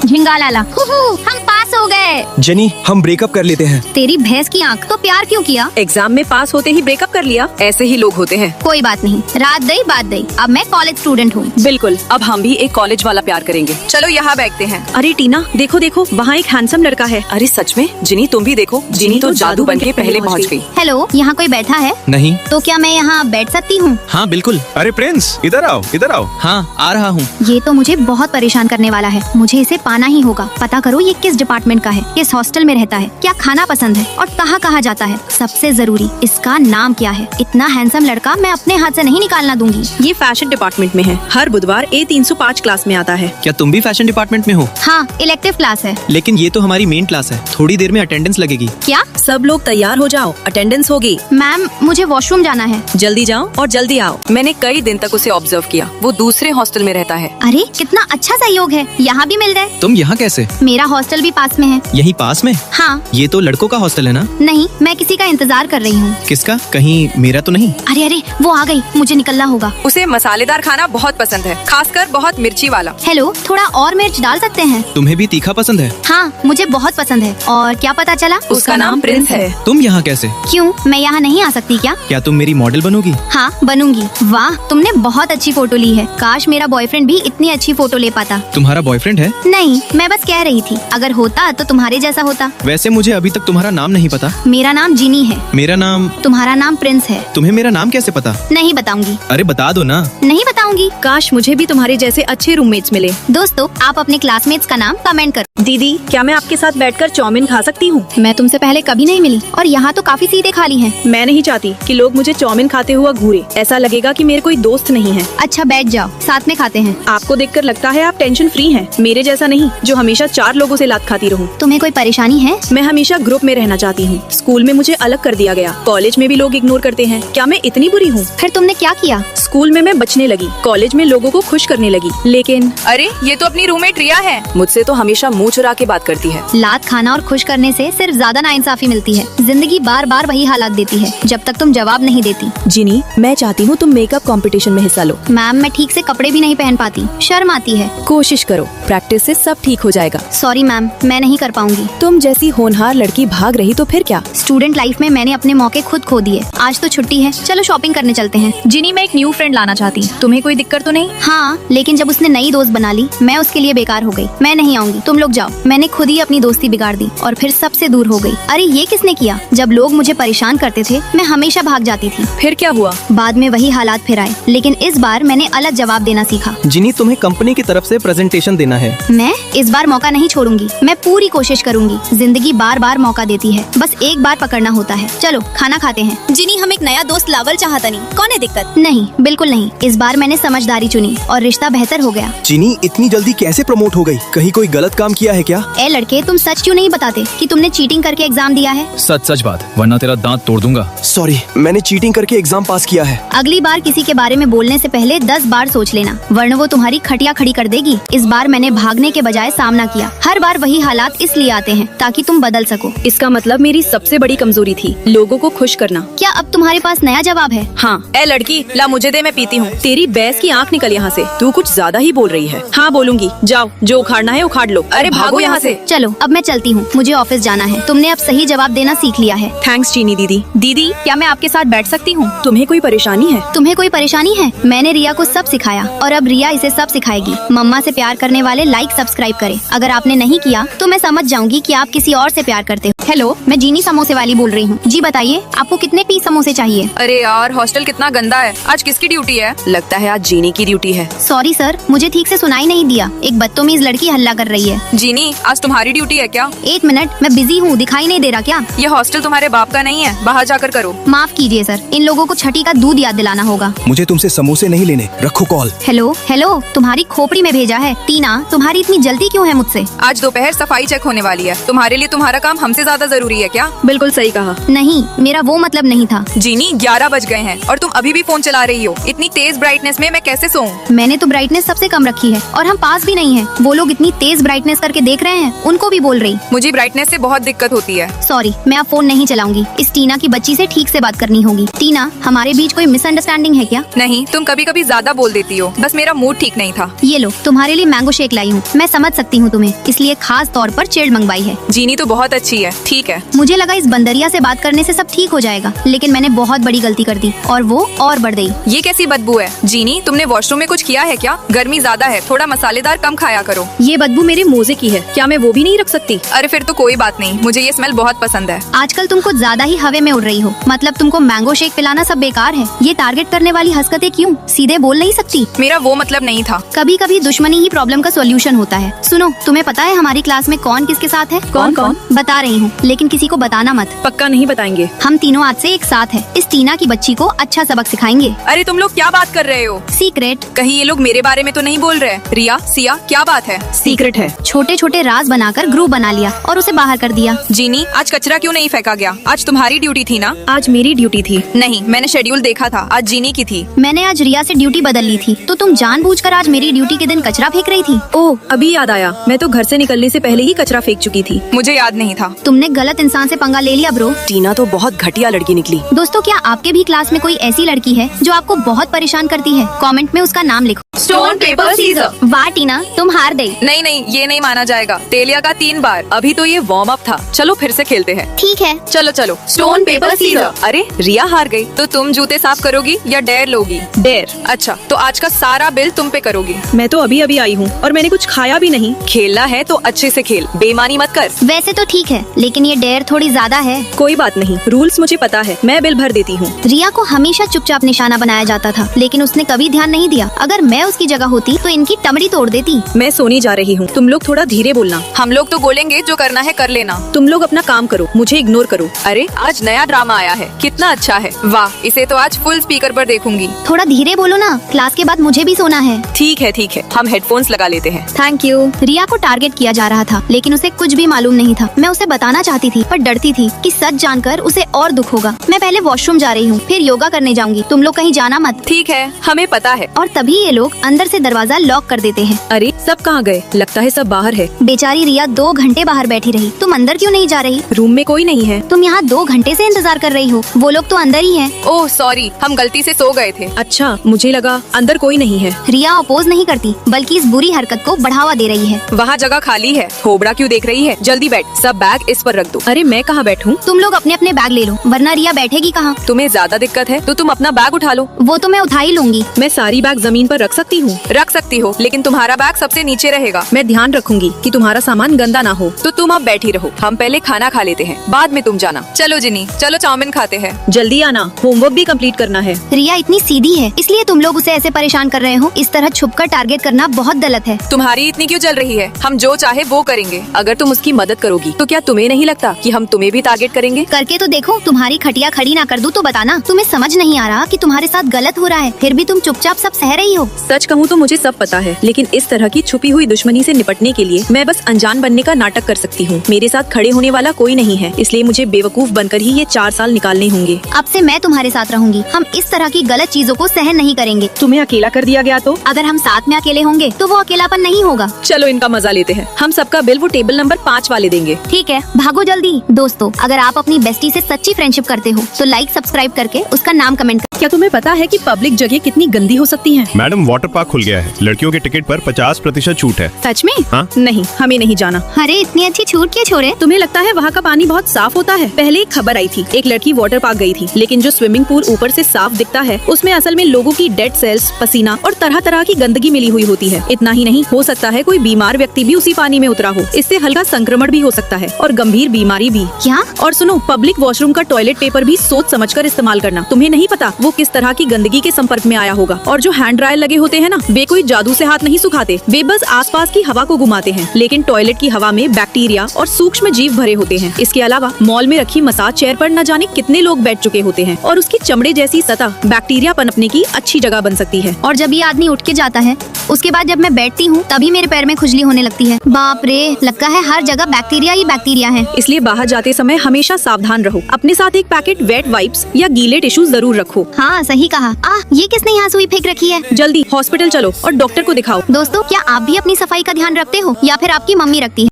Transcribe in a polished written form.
झिंगा लाला। हम पास हो गए। जेनी, हम ब्रेकअप कर लेते हैं। तेरी भैंस की आंख, तो प्यार क्यों किया? एग्जाम में पास होते ही ब्रेकअप कर लिया, ऐसे ही लोग होते हैं। कोई बात नहीं, रात गई बात गई। अब मैं कॉलेज स्टूडेंट हूँ। बिल्कुल, अब हम भी एक कॉलेज वाला प्यार करेंगे। चलो यहाँ बैठते हैं। अरे टीना, देखो देखो, वहाँ एक हैंडसम लड़का है। अरे सच में? जिनी तुम भी देखो, जिनी तो जादू बन के पहले पहुँच गई। हेलो, यहाँ कोई बैठा है? नहीं। तो क्या मैं यहाँ बैठ सकती हूँ? हाँ बिल्कुल। अरे प्रिंस, इधर आओ इधर आओ। हाँ आ रहा हूँ। ये तो मुझे बहुत परेशान करने वाला है। मुझे इसे पाना ही होगा। पता करो ये किस डिपार्टमेंट का है, किस हॉस्टल में रहता है, क्या खाना पसंद है और कहाँ कहाँ जाता है। सबसे जरूरी, इसका नाम क्या है। इतना हैंडसम लड़का मैं अपने हाथ से नहीं निकालना दूंगी। ये फैशन डिपार्टमेंट में है। हर बुधवार A305 क्लास में आता है। क्या तुम भी फैशन डिपार्टमेंट में हो? हाँ, इलेक्टिव क्लास है। लेकिन ये तो हमारी मेन क्लास है, थोड़ी देर में अटेंडेंस लगेगी। क्या? सब लोग तैयार हो जाओ, अटेंडेंस होगी। मैम, मुझे वॉशरूम जाना है। जल्दी जाओ और जल्दी आओ। मैंने कई दिन तक उसे ऑब्जर्व किया, वो दूसरे हॉस्टल में रहता है। अरे कितना अच्छा सहयोग है, यहाँ भी मिल गए। तुम यहाँ कैसे? मेरा हॉस्टल भी पास में है। यहीं पास में? हाँ। ये तो लड़कों का हॉस्टल है ना? नहीं, मैं किसी का इंतजार कर रही हूँ। किसका? कहीं मेरा तो नहीं? अरे अरे, वो आ गई, मुझे निकलना होगा। उसे मसालेदार खाना बहुत पसंद है, खासकर बहुत मिर्ची वाला। हेलो, थोड़ा और मिर्च डाल सकते हैं? तुम्हें भी तीखा पसंद है? हाँ, मुझे बहुत पसंद है। और क्या पता चला? उसका नाम प्रिंस है। तुम यहाँ कैसे? क्यों, मैं यहाँ नहीं आ सकती क्या? क्या तुम मेरी मॉडल बनोगी? हाँ, बनूंगी। वाह, तुमने बहुत अच्छी फोटो ली है। काश मेरा बॉयफ्रेंड भी इतनी अच्छी फोटो ले पाता। तुम्हारा बॉयफ्रेंड है? नहीं, मैं बस कह रही थी, अगर होता तो तुम्हारे जैसा होता। वैसे मुझे अभी तक तुम्हारा नाम नहीं पता। मेरा नाम जिनी है। मेरा नाम? तुम्हारा नाम प्रिंस है। तुम्हें मेरा नाम कैसे पता? नहीं बताऊंगी। अरे बता दो ना। नहीं बताऊंगी। काश मुझे भी तुम्हारे जैसे अच्छे रूममेट्स मिले। दोस्तों, आप अपने क्लासमेट्स का नाम कमेंट करो। दीदी, क्या मैं आपके साथ बैठकर चाउमीन खा सकती हूँ? मैं तुमसे पहले कभी नहीं मिली और यहाँ तो काफी सीटें खाली हैं। मैं नहीं चाहती कि लोग मुझे चाउमीन खाते हुआ घूरे। ऐसा लगेगा कि मेरे कोई दोस्त नहीं है। अच्छा बैठ जाओ, साथ में खाते हैं। आपको देखकर लगता है आप टेंशन फ्री हैं, मेरे जैसा नहीं जो हमेशा 4 लोगों से लात खाती रहूं। तुम्हें कोई परेशानी है? मैं हमेशा ग्रुप में रहना चाहती हूँ। स्कूल में मुझे अलग कर दिया गया, कॉलेज में भी लोग इग्नोर करते हैं। क्या मैं इतनी बुरी हूँ? फिर तुमने क्या किया? स्कूल में मैं बचने लगी, कॉलेज में लोगों को खुश करने लगी, लेकिन अरे ये तो अपनी रूममेट रिया है। मुझसे तो हमेशा मुँह चुरा के बात करती है। लात खाना और खुश करने से सिर्फ ज्यादा नाइंसाफी मिलती है। जिंदगी बार बार वही हालात देती है जब तक तुम जवाब नहीं देती। जिनी, मैं चाहती हूँ तुम मेकअप कंपटीशन में हिस्सा लो। मैम, मैं ठीक से कपड़े भी नहीं पहन पाती, शर्म आती है। कोशिश करो, प्रैक्टिस से सब ठीक हो जाएगा। सॉरी मैम, मैं नहीं कर पाऊंगी। तुम जैसी होनहार लड़की भाग रही तो फिर क्या। स्टूडेंट लाइफ में मैंने अपने मौके खुद खो दिए। आज तो छुट्टी है, चलो शॉपिंग करने चलते हैं। जिनी, मैं एक न्यू फ्रेंड लाना चाहती हूँ, तुम्हें कोई दिक्कत तो नहीं? हाँ, लेकिन जब उसने नई दोस्त बना ली, मैं उसके लिए बेकार हो गई। मैं नहीं आऊंगी, तुम लोग जाओ। मैंने खुद ही अपनी दोस्ती बिगाड़ दी और फिर सबसे दूर हो गई। अरे ये किसने किया? जब लोग मुझे परेशान करते थे, मैं हमेशा भाग जाती थी। फिर क्या हुआ? बाद में वही हालात फिर आए, लेकिन इस बार मैंने अलग जवाब देना सीखा। जिनी, तुम्हें कंपनी की तरफ से प्रेजेंटेशन देना है। मैं इस बार मौका नहीं छोड़ूंगी। मैं पूरी कोशिश करूंगी। जिंदगी बार बार मौका देती है, बस एक बार पकड़ना होता है। चलो खाना खाते हैं। जिनी, हम एक नया दोस्त लावल चाहता नहीं, कौन है दिक्कत? नहीं, बिल्कुल नहीं। इस बार मैंने समझदारी चुनी और रिश्ता बेहतर हो गया। जिनी, इतनी जल्दी कैसे प्रमोट हो गई? कहीं कोई गलत काम किया है क्या? ए लड़के, तुम सच क्यों नहीं बताते कि तुमने चीटिंग करके एग्जाम दिया है? सच सच बात, वरना तेरा दांत तोड़ दूंगा। सॉरी, मैंने चीटिंग करके एग्जाम पास किया है। अगली बार किसी के बारे में बोलने से पहले 10 बार सोच लेना, वरना वो तुम्हारी खटिया खड़ी कर देगी। इस बार मैंने भागने के बजाय सामना किया। हर बार वही हालात इसलिए आते हैं ताकि तुम बदल सको। इसका मतलब मेरी सबसे बड़ी कमजोरी थी लोगों को खुश करना। क्या अब तुम्हारे पास नया जवाब है? हाँ। ए लड़की, ला मुझे दे, मैं पीती हूँ। तेरी बैस की आंख निकल यहाँ से, तू कुछ ज्यादा ही बोल रही है। हाँ बोलूंगी, जाओ, जो उखाड़ना है उखाड़ लो। अरे भागो यहाँ से। चलो अब मैं चलती हूँ, मुझे ऑफिस जाना है। तुमने अब सही जवाब देना सीख लिया है। थैंक्स चीनी दीदी। दीदी, क्या मैं आपके साथ बैठ सकती हूँ? तुम्हें कोई परेशानी है? तुम्हें कोई परेशानी है? मैंने रिया को सब सिखाया और अब रिया इसे सब सिखाएगी। मम्मा से प्यार करने वाले लाइक सब्सक्राइब करें। अगर आपने नहीं किया तो मैं समझ जाऊंगी कि आप किसी और से प्यार करते हो। हेलो, मैं जीनी समोसे वाली बोल रही हूँ। जी बताइए, आपको कितने पीस समोसे चाहिए? अरे यार, हॉस्टल कितना गंदा है। आज किसकी ड्यूटी है? लगता है आज जीनी की ड्यूटी है। सॉरी सर, मुझे ठीक से सुनाई नहीं दिया। एक बदतमीज लड़की हल्ला कर रही है। जीनी, आज तुम्हारी ड्यूटी है क्या? 1 मिनट, मैं बिजी हूँ, दिखाई नहीं दे रहा क्या? ये हॉस्टल तुम्हारे बाप का नहीं है, बाहर जाकर करो। माफ कीजिए सर, इन लोगों को छठी का दूध याद दिलाना होगा। मुझे तुमसे समोसे नहीं लेने, रखो कॉल। हेलो हेलो, तुम्हारी खोपड़ी में भेजा है। टीना, तुम्हारी इतनी जल्दी क्यों है मुझसे? आज दोपहर सफाई चेक होने वाली है, तुम्हारे लिए तुम्हारा काम हमसे ज्यादा जरूरी है क्या? बिल्कुल सही कहा। नहीं, मेरा वो मतलब नहीं था। जीनी 11 बज गए हैं और तुम अभी भी फोन चला रही हो। इतनी तेज ब्राइटनेस में मैं कैसे सोऊं? मैंने तो ब्राइटनेस सबसे कम रखी है और हम पास भी नहीं है। वो लोग इतनी तेज ब्राइटनेस करके देख रहे हैं, उनको भी बोल रही। मुझे ब्राइटनेस से बहुत दिक्कत होती है। सॉरी, मैं अब फोन नहीं चलाऊंगी। इस टीना की बच्ची से ठीक से बात करनी होगी। टीना, हमारे बीच कोई मिसअंडरस्टैंडिंग है क्या? नहीं, तुम कभी कभी ज्यादा बोल देती हो। बस मेरा मूड ठीक नहीं था। ये लो, तुम्हारे लिए मैंगो शेक लाई हूँ। मैं समझ सकती हूँ तुम्हें, इसलिए खास तौर पर चेड़ मंगवाई है। जीनी तो बहुत अच्छी है। ठीक है। मुझे लगा इस बंदरिया से बात करने से सब ठीक हो जाएगा, लेकिन मैंने बहुत बड़ी गलती कर दी और वो और बढ़ गई। ये कैसी बदबू है? जीनी, तुमने वॉशरूम में कुछ किया है क्या? गर्मी ज्यादा है, थोड़ा मसालेदार कम खाया करो। ये बदबू मेरे मोजे की है, क्या मैं वो भी नहीं रख सकती? अरे फिर तो कोई बात नहीं, मुझे ये स्मेल बहुत पसंद है। आजकल तुम कुछ ज्यादा ही हवे में उड़ रही हो। मतलब तुमको मैंगो शेक पिलाना सब बेकार है। ये टारगेट करने वाली हरकतें क्यों? सीधे बोल नहीं सकती? मेरा वो मतलब नहीं था। कभी कभी दुश्मनी ही प्रॉब्लम का सॉल्यूशन होता है। सुनो, तुम्हें पता है हमारी क्लास में कौन किसके साथ है? कौन कौन? बता रही हूँ, लेकिन किसी को बताना मत। पक्का नहीं बताएंगे। हम तीनों आज से एक साथ है। इस टीना की बच्ची को अच्छा सबक सिखाएंगे। अरे तुम लोग क्या बात कर रहे हो? सीक्रेट। कहीं ये लोग मेरे बारे में तो नहीं बोल रहे? रिया, सिया, क्या बात है? सीक्रेट है। छोटे छोटे राज बनाकर ग्रुप बना लिया और उसे बाहर कर दिया। जीनी, आज कचरा क्यों नहीं फेंका गया? आज तुम्हारी ड्यूटी थी ना? आज मेरी ड्यूटी थी। नहीं, मैंने शेड्यूल देखा था, आज जीनी की थी। मैंने आज रिया से ड्यूटी बदल ली थी, तो तुम जानबूझकर आज मेरी ड्यूटी के दिन कचरा फेंक रही थी। ओह, अभी याद आया, मैं तो घर से निकलने से पहले ही कचरा फेंक चुकी थी। मुझे याद नहीं था। तुमने गलत इंसान से पंगा ले लिया ब्रो। टीना तो बहुत घटिया लड़की निकली। दोस्तों, क्या आपके भी क्लास में कोई ऐसी लड़की है जो आपको बहुत परेशान करती है? कमेंट में उसका नाम लिखो। Stone paper scissor. वाह टीना, तुम हार गई। नहीं, ये नहीं माना जाएगा। तेलिया का 3 बार। अभी तो ये वार्म अप था। चलो फिर से खेलते हैं। ठीक है। चलो। Stone paper scissor. अरे रिया हार गई, तो तुम जूते साफ करोगी या डेयर लोगी? डेयर। अच्छा, तो आज का सारा बिल तुम पे करोगी। मैं तो अभी आई हूँ और मैंने कुछ खाया भी नहीं। खेलना है तो अच्छे से खेल, बेईमानी मत कर। वैसे तो ठीक है, लेकिन ये डेयर थोड़ी ज्यादा है। कोई बात नहीं, रूल्स मुझे पता है, मैं बिल भर देती हूँ। रिया को हमेशा चुपचाप निशाना बनाया जाता था, लेकिन उसने कभी ध्यान नहीं दिया। अगर मैं उसकी जगह होती तो इनकी टमड़ी तोड़ देती। मैं सोने जा रही हूँ, तुम लोग थोड़ा धीरे बोलना। हम लोग तो बोलेंगे, जो करना है कर लेना। तुम लोग अपना काम करो, मुझे इग्नोर करो। अरे आज नया ड्रामा आया है, कितना अच्छा है। वाह, इसे तो आज फुल स्पीकर पर देखूंगी। थोड़ा धीरे बोलो ना, क्लास के बाद मुझे भी सोना है। ठीक है, हम हेडफोन्स लगा लेते हैं। Thank you. रिया को टारगेट किया जा रहा था, लेकिन उसे कुछ भी मालूम नहीं था। मैं उसे बताना चाहती थी, पर डरती थी कि सच जानकर उसे और दुख होगा। मैं पहले वॉशरूम जा रही हूँ, फिर योगा करने जाऊंगी। तुम लोग कहीं जाना मत। ठीक है, हमें पता है। और तभी ये लोग अंदर से दरवाजा लॉक कर देते हैं। अरे सब कहाँ गए? लगता है सब बाहर है। बेचारी रिया 2 घंटे बाहर बैठी रही। तुम अंदर क्यों नहीं जा रही? रूम में कोई नहीं है। तुम यहाँ 2 घंटे से इंतजार कर रही हो, वो लोग तो अंदर ही हैं। ओह सॉरी, हम गलती से सो गए थे। अच्छा, मुझे लगा अंदर कोई नहीं है। रिया अपोज नहीं करती, बल्कि इस बुरी हरकत को बढ़ावा दे रही है। वहाँ जगह खाली है। होबड़ा क्यों देख रही है? जल्दी बैठ, सब बैग इस पर रख दो। अरे मैं कहाँ बैठूं? तुम लोग अपने अपने बैग ले लो, वरना रिया बैठेगी कहाँ? तुम्हें ज्यादा दिक्कत है तो तुम अपना बैग उठा लो। वो तो मैं उठा ही लूंगी। मैं सारी बैग जमीन पर रख सकती हूँ? रख सकती हो, लेकिन तुम्हारा बैग सबसे नीचे रहेगा। मैं ध्यान रखूंगी कि तुम्हारा सामान गंदा ना हो। तो तुम अब बैठी रहो, हम पहले खाना खा लेते हैं, बाद में तुम जाना। चलो जिनी, चलो चाउमीन खाते हैं। जल्दी आना, होमवर्क भी कंप्लीट करना है। रिया इतनी सीधी है, इसलिए तुम लोग उसे ऐसे परेशान कर रहे हो। इस तरह छुपकर टारगेट करना बहुत गलत है। तुम्हारी इतनी क्यों जल रही है? हम जो चाहे वो करेंगे। अगर तुम उसकी मदद करोगी तो क्या तुम्हें नहीं लगता कि हम तुम्हें भी टारगेट करेंगे? करके तो देखो, तुम्हारी खटिया खड़ी ना कर दूं तो बताना। तुम्हें समझ नहीं आ रहा कि तुम्हारे साथ गलत हो रहा है, फिर भी तुम चुपचाप सब सह रही हो। सच कहूँ तो मुझे सब पता है, लेकिन इस तरह की छुपी हुई दुश्मनी से निपटने के लिए मैं बस अनजान बनने का नाटक कर सकती हूँ। मेरे साथ खड़े होने वाला कोई नहीं है, इसलिए मुझे बेवकूफ बनकर ही ये 4 साल निकालने होंगे। अब से मैं तुम्हारे साथ रहूंगी। हम इस तरह की गलत चीजों को सहन नहीं करेंगे। तुम्हें अकेला कर दिया गया तो? अगर हम साथ में अकेले होंगे तो वो अकेलापन नहीं होगा। चलो इनका मजा लेते हैं। हम सबका बिल वो टेबल नंबर 5 वाले देंगे। ठीक है, भागो जल्दी। दोस्तों, अगर आप अपनी बेस्टी से सच्ची फ्रेंडशिप करते हो तो लाइक सब्सक्राइब करके उसका नाम कमेंट कर। क्या तुम्हें पता है कि पब्लिक जगह कितनी गंदी हो सकती है? मैडम, वाटर पार्क खुल गया है, लड़कियों के टिकट पर 50% छूट है। सच में? हाँ? नहीं, हमें नहीं जाना। अरे इतनी अच्छी छूट क्यों छोड़े? तुम्हें लगता है वहाँ का पानी बहुत साफ होता है? पहले एक खबर आई थी, एक लड़की वाटर पार्क गई थी, लेकिन जो स्विमिंग पूल ऊपर से साफ दिखता है उसमें असल में लोगों की डेड सेल्स, पसीना और तरह तरह की गंदगी मिली हुई होती है। इतना ही नहीं, हो सकता है कोई बीमार व्यक्ति भी उसी पानी में उतरा हो। इससे हल्का संक्रमण भी हो सकता है और गंभीर बीमारी भी। क्या? और सुनो, पब्लिक वॉशरूम का टॉयलेट पेपर भी सोच समझकर इस्तेमाल करना। तुम्हें नहीं पता वो किस तरह की गंदगी के संपर्क में आया होगा। और जो हैंड ड्रायर लगे होते हैं ना, वे कोई जादू से हाथ नहीं सुखाते, वे बस आसपास की हवा को घुमाते हैं। लेकिन टॉयलेट की हवा में बैक्टीरिया और सूक्ष्म जीव भरे होते हैं। इसके अलावा मॉल में रखी मसाज चेयर पर न जाने कितने लोग बैठ चुके होते हैं और उसकी चमड़े जैसी सतह बैक्टीरिया पनपने की अच्छी जगह बन सकती है। और जब ये आदमी उठ के जाता है उसके बाद जब मैं बैठती हूँ तभी मेरे पैर में खुजली होने लगती है। बाप रे, लगता है हर जगह बैक्टीरिया ही बैक्टीरिया है। इसलिए बाहर जाते समय हमेशा सावधान रहो। अपने साथ एक पैकेट वेट वाइप्स या गीले टिश्यू जरूर रखो। हाँ सही कहा। ये किसने यहाँ सुई फेंक रखी है? जल्दी हॉस्पिटल चलो और डॉक्टर को दिखाओ। दोस्तों, क्या आप भी अपनी सफाई का ध्यान रखते हो या फिर आपकी मम्मी रखती है?